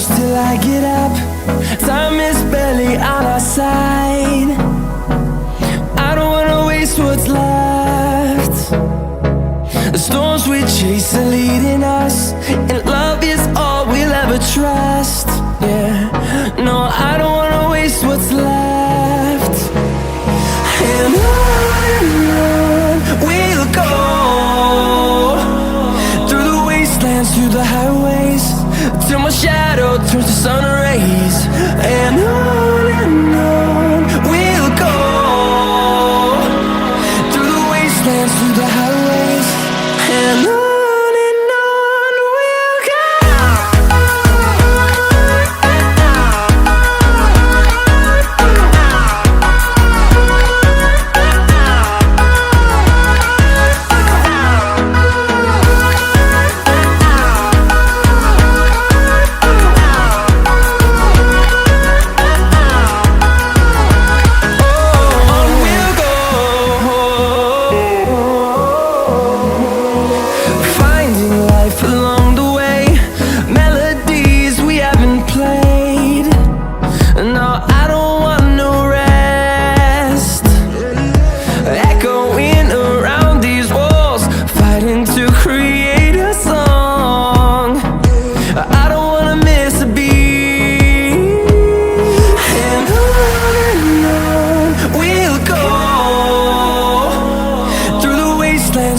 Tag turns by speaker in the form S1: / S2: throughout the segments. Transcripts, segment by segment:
S1: close till I get up. Time is barely on our side. I don't wanna waste what's left. The storms we chase are leading us, and love is all we'll ever trust. Yeah, no, I don't wanna waste what's left. And on we'll go, through the wastelands, through the highways, till my shadow turns to sun rays. And on we'll go, through the wastelands, through the highways, and on we'll go.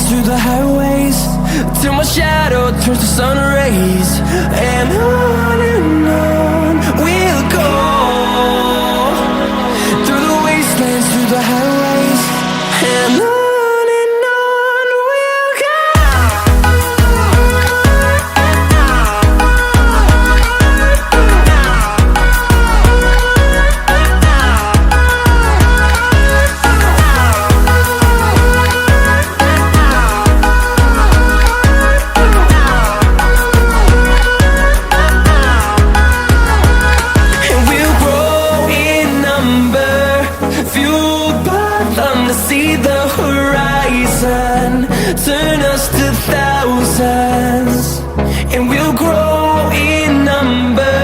S1: Through the highways, till my shadow turns to sun rays. And on we'll go, through the wastelands, through the highways, and on we'll go. See the horizon, turn us to thousands, and we'll grow in number,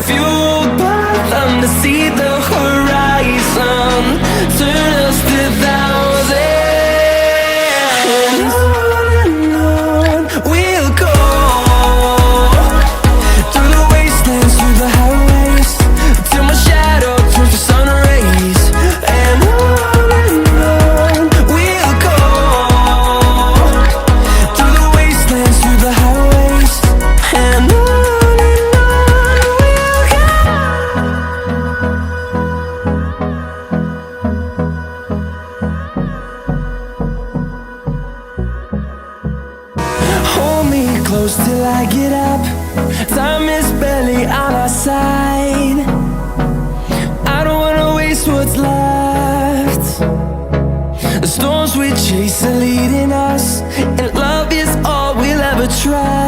S1: fueled by them to see the horizon, turn us to thousands. And on we'll go, through the wastelands, through the highways, till my shadow turns to sun rays. And close till I get up. Time is barely on our side. I don't wanna waste what's left. The storms we chase are leading us, and love is all we'll ever try.